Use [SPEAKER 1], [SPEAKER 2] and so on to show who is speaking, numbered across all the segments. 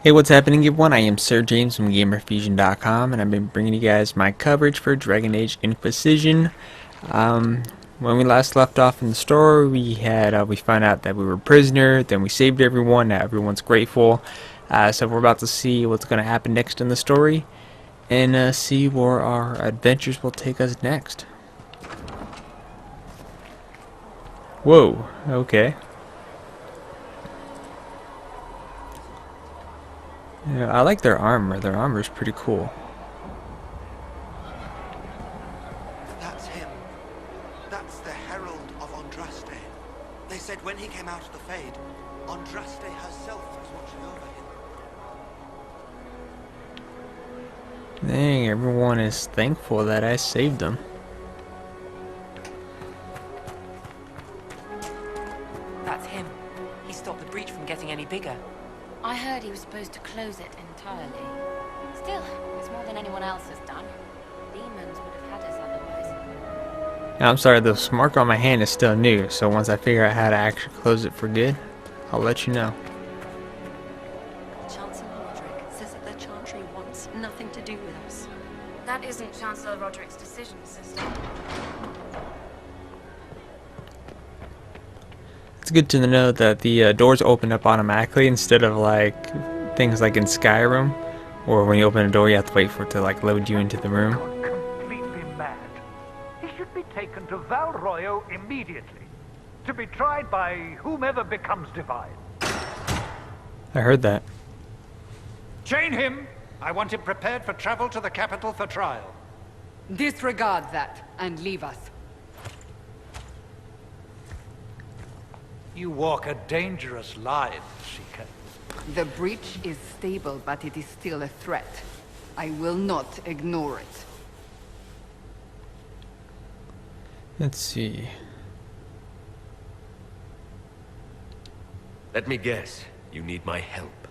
[SPEAKER 1] Hey, what's happening everyone? I am Sir James from GamerFusion.com and I've been bringing you guys my coverage for Dragon Age Inquisition. When we last left off in the story, we found out that we were a prisoner, then we saved everyone, now everyone's grateful. So we're about to see what's going to happen next in the story and see where our adventures will take us next. Whoa, okay. Yeah, I like their armor. Their armor is pretty cool.
[SPEAKER 2] That's him. That's the Herald of Andraste. They said when he came out of the Fade, Andraste herself was watching over him.
[SPEAKER 1] Dang, everyone is thankful that I saved them.
[SPEAKER 3] That's him. He stopped the breach from getting any bigger.
[SPEAKER 4] I heard he was supposed to close it entirely. Still, it's more than anyone else has done. Demons would have had us otherwise.
[SPEAKER 1] Now, I'm sorry, the mark on my hand is still new, so once I figure out how to actually close it for good, I'll let you know.
[SPEAKER 5] Chancellor Roderick says that the Chantry wants nothing to do with us.
[SPEAKER 4] That isn't Chancellor Roderick's decision, sister.
[SPEAKER 1] It's good to know that the doors open up automatically instead of like things like in Skyrim, or when you open a door you have to wait for it to like load you into the room.
[SPEAKER 6] Completely mad. He should be taken to Val Royo immediately, to be tried by whomever becomes divine.
[SPEAKER 1] I heard that.
[SPEAKER 6] Chain him! I want him prepared for travel to the capital for trial.
[SPEAKER 7] Disregard that and leave us.
[SPEAKER 6] You walk a dangerous line, Seeker.
[SPEAKER 7] The breach is stable, but it is still a threat. I will not ignore it.
[SPEAKER 1] Let's see.
[SPEAKER 8] Let me guess. You need my help.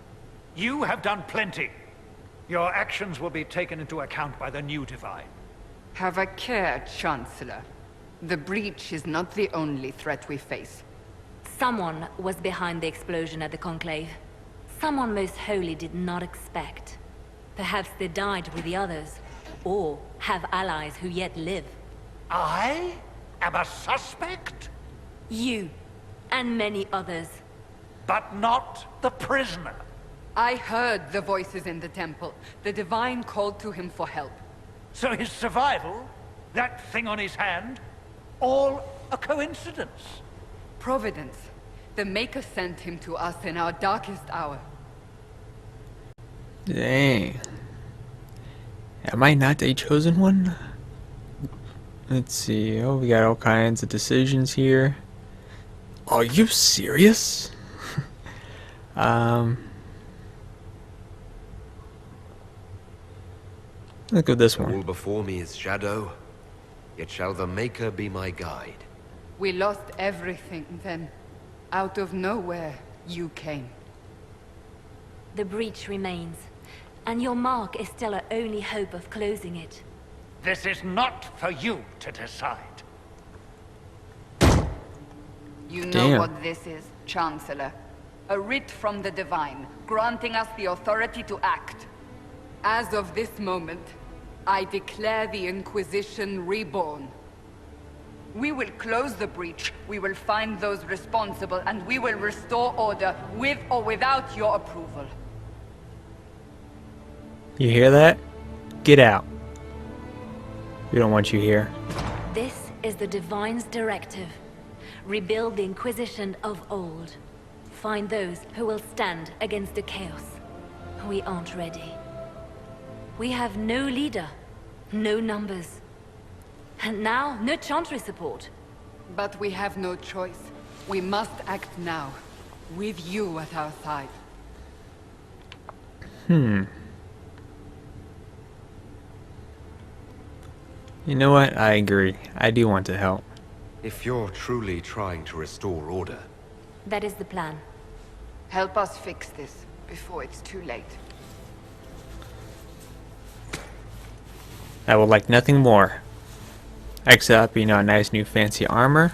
[SPEAKER 6] You have done plenty. Your actions will be taken into account by the new divine.
[SPEAKER 7] Have a care, Chancellor. The breach is not the only threat we face.
[SPEAKER 9] Someone was behind the explosion at the Conclave. Someone most holy did not expect. Perhaps they died with the others, or have allies who yet live.
[SPEAKER 6] I am a suspect?
[SPEAKER 9] You, and many others.
[SPEAKER 6] But not the prisoner.
[SPEAKER 7] I heard the voices in the temple. The divine called to him for help.
[SPEAKER 6] So his survival, that thing on his hand, all a coincidence.
[SPEAKER 7] Providence. The Maker sent him to us in our darkest hour.
[SPEAKER 1] Dang. Am I not a chosen one? Let's see. Oh, we got all kinds of decisions here. Are you serious? Look at this one.
[SPEAKER 8] All before me is shadow, yet shall the Maker be my guide.
[SPEAKER 7] We lost everything then. Out of nowhere, you came.
[SPEAKER 9] The breach remains, and your mark is still our only hope of closing it.
[SPEAKER 6] This is not for you to decide.
[SPEAKER 7] You know
[SPEAKER 1] Damn.
[SPEAKER 7] what this is, Chancellor. A writ from the Divine, granting us the authority to act. As of this moment, I declare the Inquisition reborn. We will close the breach, we will find those responsible, and we will restore order, with or without your approval.
[SPEAKER 1] You hear that? Get out. We don't want you here.
[SPEAKER 9] This is the Divine's directive. Rebuild the Inquisition of old. Find those who will stand against the chaos. We aren't ready. We have no leader, no numbers. And now, no Chantry support.
[SPEAKER 7] But we have no choice. We must act now, with you at our side.
[SPEAKER 1] You know what? I agree. I do want to help.
[SPEAKER 8] If you're truly trying to restore order,
[SPEAKER 9] That is the plan.
[SPEAKER 7] Help us fix this, before it's too late.
[SPEAKER 1] I would like nothing more. Except, you know, a nice new fancy armor.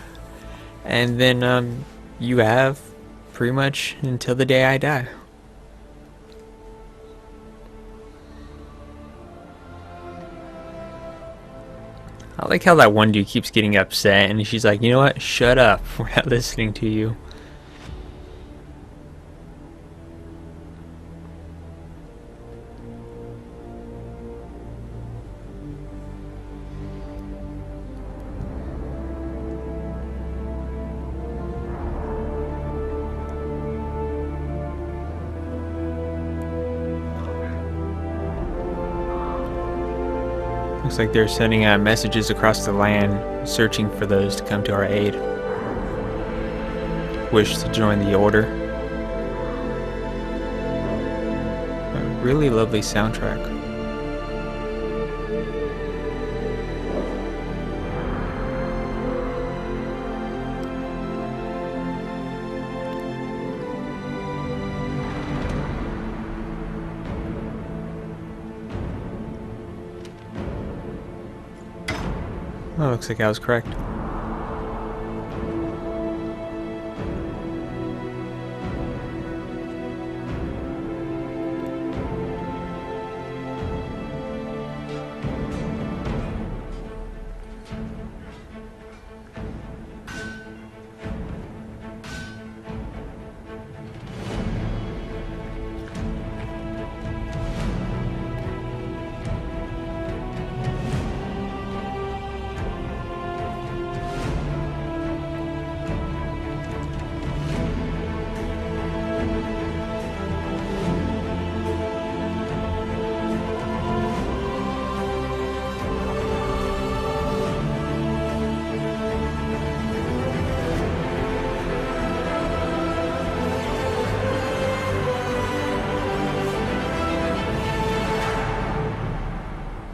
[SPEAKER 1] And then, you have pretty much until the day I die. I like how that one dude keeps getting upset and she's like, you know what? Shut up. We're not listening to you. Looks like they're sending out messages across the land, searching for those to come to our aid. Wish to join the Order. A really lovely soundtrack. Oh, looks like I was correct.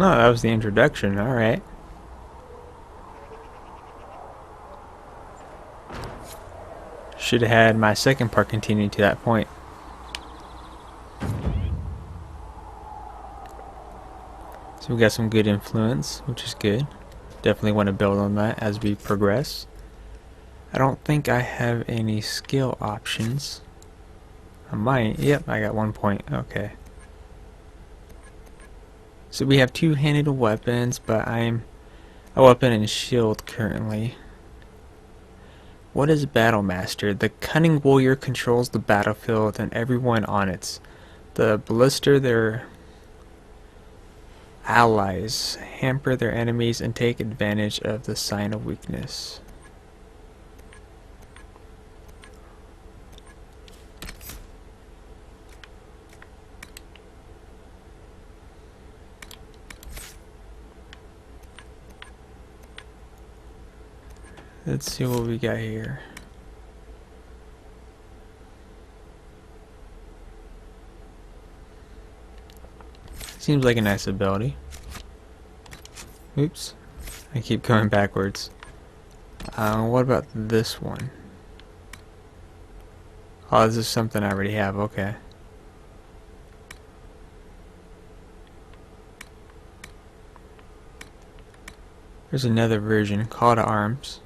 [SPEAKER 1] Oh, that was the introduction. Alright. Should have had my second part continue to that point. So we got some good influence, which is good. Definitely want to build on that as we progress. I don't think I have any skill options. I might. Yep, I got 1 point. Okay. So we have two-handed weapons, but I'm a weapon and shield currently. What is Battle Master? The cunning warrior controls the battlefield and everyone on it. The ballista their allies, hamper their enemies, and take advantage of the sign of weakness. Let's see what we got here. Seems like a nice ability. Oops. I keep going backwards. What about this one? Oh, this is something I already have. Okay. There's another version, Call to Arms.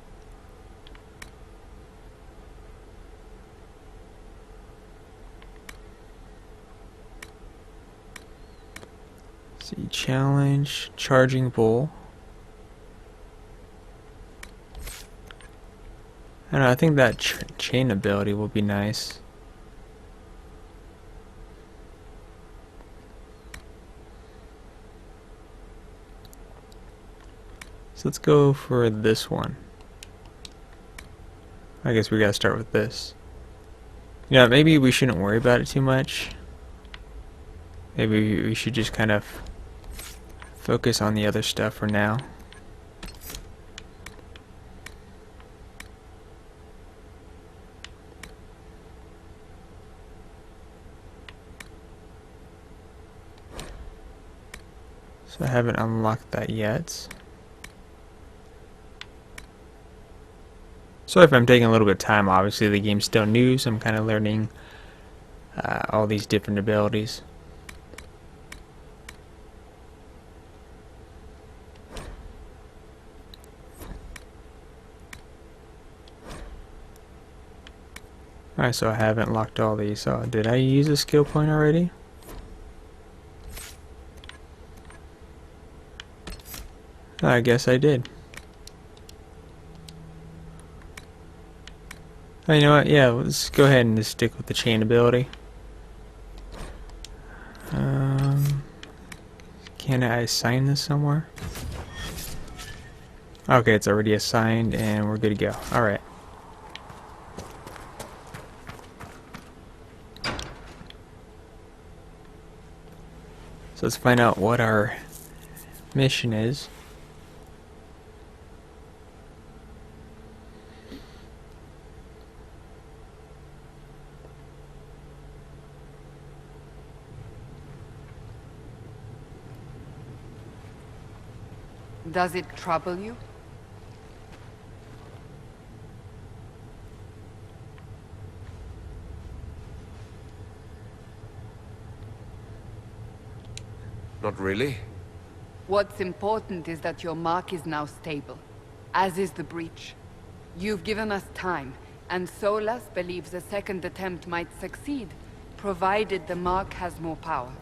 [SPEAKER 1] See, challenge, charging bull. I don't know, I think that chain ability will be nice. So let's go for this one. I guess we gotta start with this. You know, maybe we shouldn't worry about it too much. Maybe we should just kind of focus on the other stuff for now. So I haven't unlocked that yet. Sorry if I'm taking a little bit of time. Obviously the game's still new, so I'm kind of learning all these different abilities. Alright, so I haven't locked all these. So did I use a skill point already? I guess I did. Oh, you know what? Yeah, let's go ahead and just stick with the chain ability. Can I assign this somewhere? Okay, it's already assigned and we're good to go. Alright. So let's find out what our mission is.
[SPEAKER 7] Does it trouble you?
[SPEAKER 8] Not really.
[SPEAKER 7] What's important is that your mark is now stable, as is the breach. You've given us time, and Solas believes a second attempt might succeed, provided the mark has more power.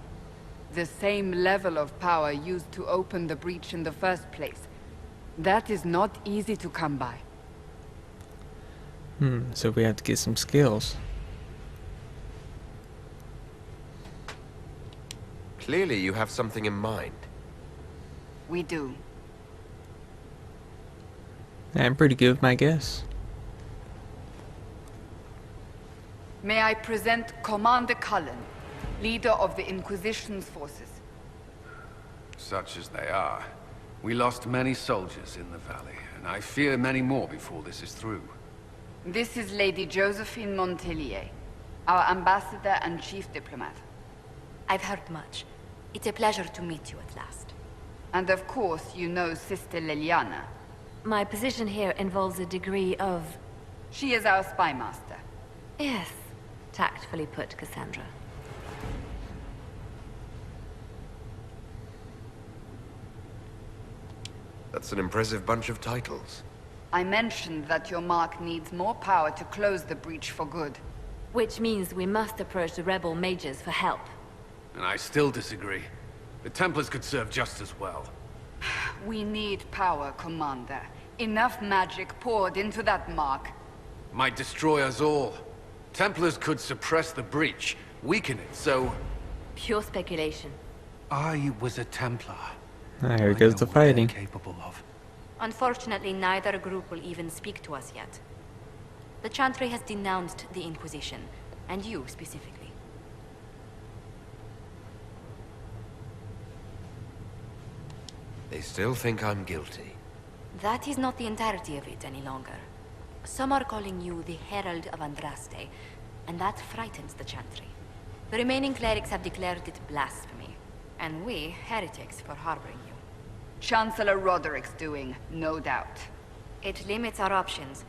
[SPEAKER 7] The same level of power used to open the breach in the first place. That is not easy to come by.
[SPEAKER 1] So we have to get some skills.
[SPEAKER 8] Clearly you have something in mind.
[SPEAKER 7] We do.
[SPEAKER 1] I'm pretty good with my guess.
[SPEAKER 7] May I present Commander Cullen, leader of the Inquisition's forces.
[SPEAKER 10] Such as they are. We lost many soldiers in the valley, and I fear many more before this is through.
[SPEAKER 7] This is Lady Josephine Montelier, our ambassador and chief diplomat.
[SPEAKER 4] I've heard much. It's a pleasure to meet you at last.
[SPEAKER 7] And of course, you know Sister Liliana.
[SPEAKER 9] My position here involves a degree of...
[SPEAKER 7] She is our spy master.
[SPEAKER 9] Yes, tactfully put, Cassandra.
[SPEAKER 8] That's an impressive bunch of titles.
[SPEAKER 7] I mentioned that your mark needs more power to close the breach for good.
[SPEAKER 9] Which means we must approach the rebel mages for help.
[SPEAKER 10] And I still disagree. The Templars could serve just as well.
[SPEAKER 7] We need power, Commander. Enough magic poured into that mark.
[SPEAKER 10] Might destroy us all. Templars could suppress the breach, weaken it, so...
[SPEAKER 9] Pure speculation.
[SPEAKER 10] I was a Templar.
[SPEAKER 1] Here goes the fighting.
[SPEAKER 10] Capable of.
[SPEAKER 4] Unfortunately, neither group will even speak to us yet. The Chantry has denounced the Inquisition, and you specifically.
[SPEAKER 8] They still think I'm guilty.
[SPEAKER 4] That is not the entirety of it any longer. Some are calling you the Herald of Andraste, and that frightens the Chantry. The remaining clerics have declared it blasphemy, and we, heretics, for harboring you.
[SPEAKER 7] Chancellor Roderick's doing, no doubt.
[SPEAKER 4] It limits our options.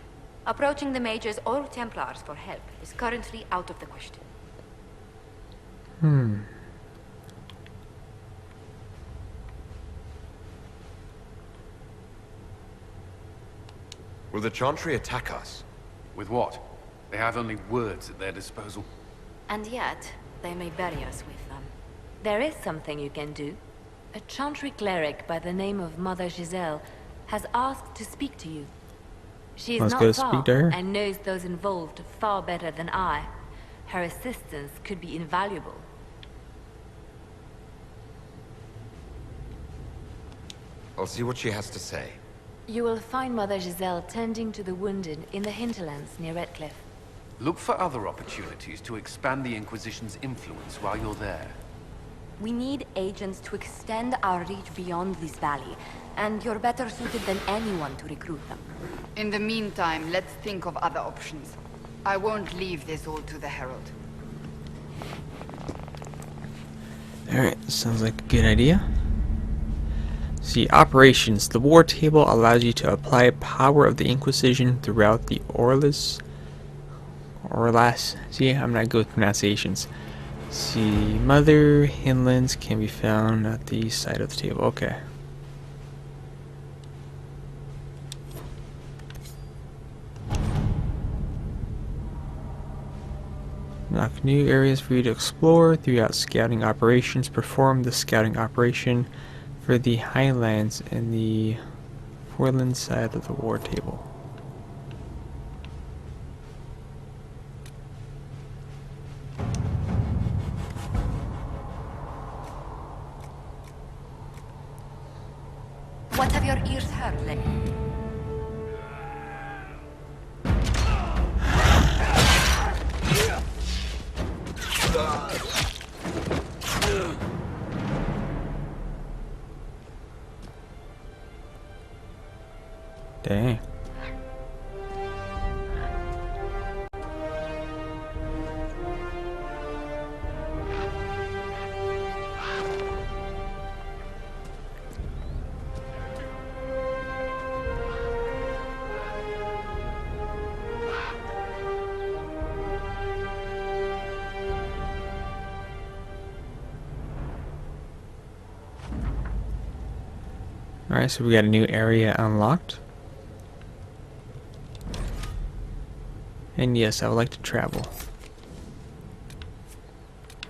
[SPEAKER 4] Approaching the mages or Templars for help is currently out of the question.
[SPEAKER 8] Will the Chantry attack us?
[SPEAKER 10] With what? They have only words at their disposal.
[SPEAKER 4] And yet, they may bury us with them.
[SPEAKER 9] There is something you can do. A Chantry cleric by the name of Mother Giselle has asked to speak to you. She is
[SPEAKER 1] Let's
[SPEAKER 9] not
[SPEAKER 1] go
[SPEAKER 9] far
[SPEAKER 1] speak to her.
[SPEAKER 9] and knows those involved far better than I. Her assistance could be invaluable.
[SPEAKER 8] I'll see what she has to say.
[SPEAKER 9] You will find Mother Giselle tending to the wounded in the hinterlands near Redcliffe.
[SPEAKER 10] Look for other opportunities to expand the Inquisition's influence while you're there.
[SPEAKER 4] We need agents to extend our reach beyond this valley, and you're better suited than anyone to recruit them.
[SPEAKER 7] In the meantime, let's think of other options. I won't leave this all to the Herald.
[SPEAKER 1] Alright, sounds like a good idea. See, operations. The war table allows you to apply power of the Inquisition throughout the Orlas. See, I'm not good with pronunciations. See, Mother Hinlands can be found at the side of the table. Okay. Unlock new areas for you to explore throughout scouting operations. Perform the scouting operation for the Highlands and the Portland side of the war table.
[SPEAKER 4] What have your ears heard lately?
[SPEAKER 1] Dang. Alright, so we got a new area unlocked. And yes, I would like to travel.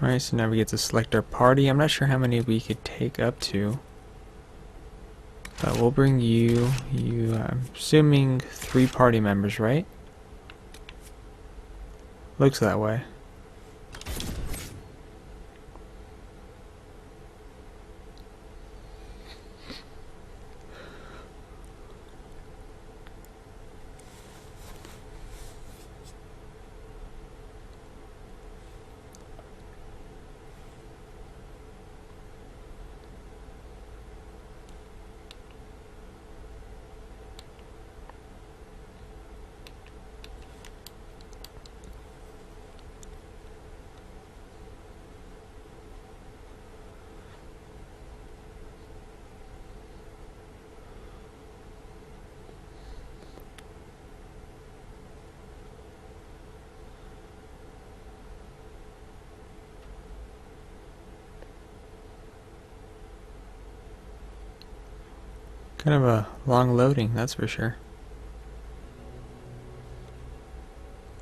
[SPEAKER 1] Alright, so now we get to select our party. I'm not sure how many we could take up to. But we'll bring you, I'm assuming 3 party members, right? Looks that way. Kind of a long loading, that's for sure.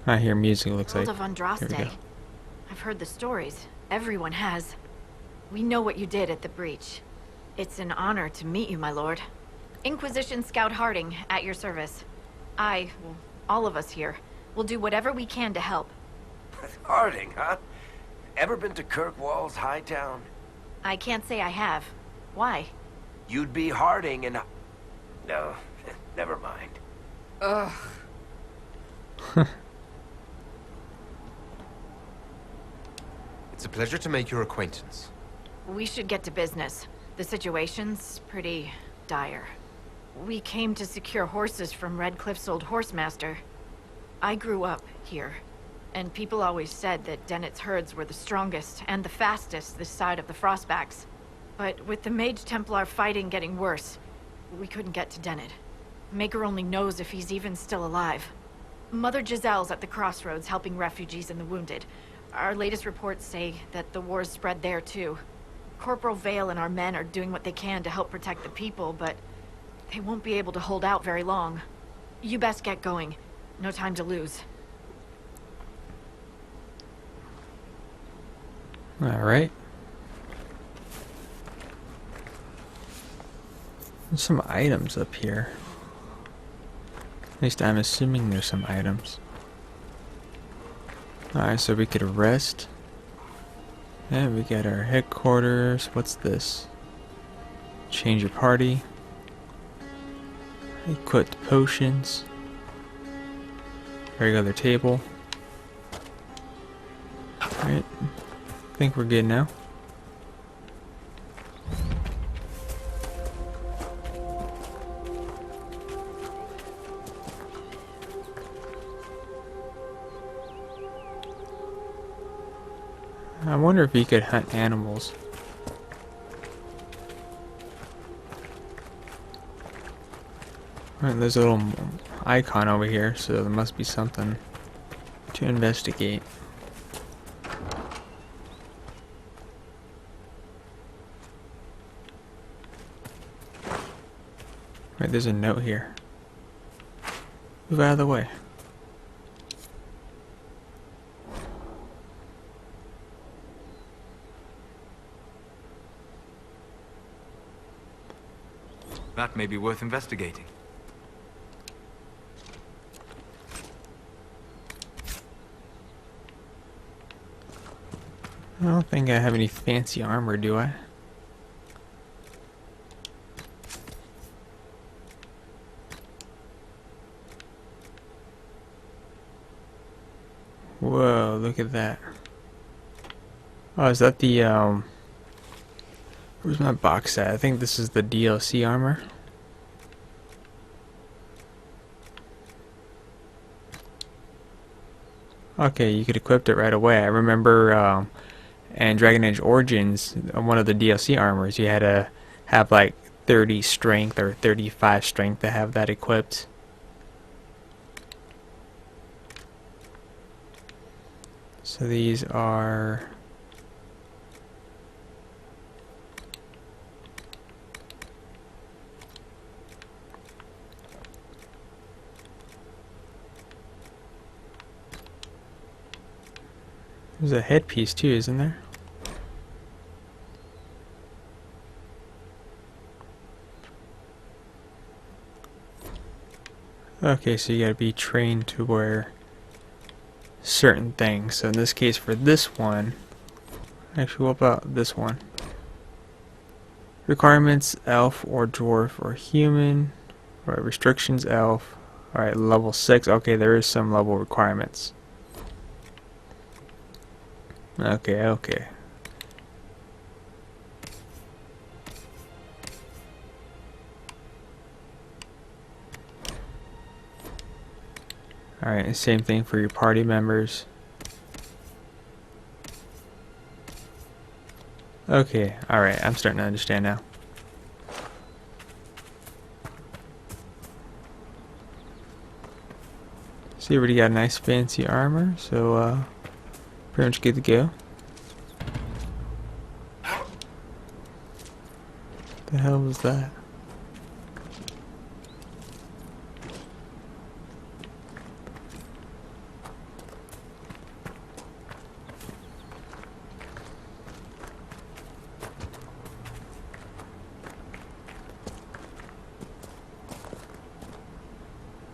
[SPEAKER 1] I hear music, looks like.
[SPEAKER 11] Of Andraste.
[SPEAKER 1] Here we go.
[SPEAKER 11] I've heard the stories. Everyone has. We know what you did at the breach. It's an honor to meet you, my lord. Inquisition Scout Harding, at your service. Well, all of us here, will do whatever we can to help.
[SPEAKER 12] Harding, huh? Ever been to Kirkwall's Hightown?
[SPEAKER 11] I can't say I have. Why?
[SPEAKER 12] You'd be Harding and... No, never mind.
[SPEAKER 7] Ugh.
[SPEAKER 8] It's a pleasure to make your acquaintance.
[SPEAKER 11] We should get to business. The situation's pretty dire. We came to secure horses from Redcliffe's old horsemaster. I grew up here, and people always said that Dennett's herds were the strongest and the fastest this side of the Frostbacks. But with the Mage Templar fighting getting worse, we couldn't get to Dennett. Maker only knows if he's even still alive. Mother Giselle's at the crossroads helping refugees and the wounded. Our latest reports say that the war's spread there too. Corporal Vale and our men are doing what they can to help protect the people, but they won't be able to hold out very long. You best get going. No time to lose.
[SPEAKER 1] Alright. There's some items up here. At least I'm assuming there's some items. Alright, so we could rest. And we got our headquarters. What's this? Change your party. Equip potions. Regular table. Alright. I think we're good now. I wonder if you could hunt animals. Alright, there's a little icon over here, so there must be something to investigate. Right, there's a note here. Move out of the way.
[SPEAKER 13] That may be worth investigating.
[SPEAKER 1] I don't think I have any fancy armor, do I? Whoa, look at that. Oh, is that the, where's my box at? I think this is the DLC armor. Okay, you could equip it right away. I remember, in Dragon Age Origins, one of the DLC armors, you had to have like 30 strength or 35 strength to have that equipped. So these are... There's a headpiece too, isn't there? Okay, so you gotta be trained to wear certain things. So in this case, for this one, actually, what about this one? Requirements: elf or dwarf or human. Alright, restrictions: elf. Alright, level 6. Okay, there is some level requirements. Okay, okay. Alright, same thing for your party members. Okay, alright, I'm starting to understand now. So you already got a nice fancy armor, so pretty much good to go. The hell was that?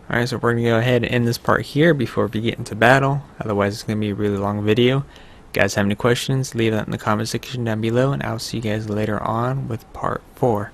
[SPEAKER 1] Alright, so we're going to go ahead and end this part here before we get into battle. Otherwise, it's going to be a really long video. If you guys have any questions, leave that in the comment section down below, and I'll see you guys later on with part 4.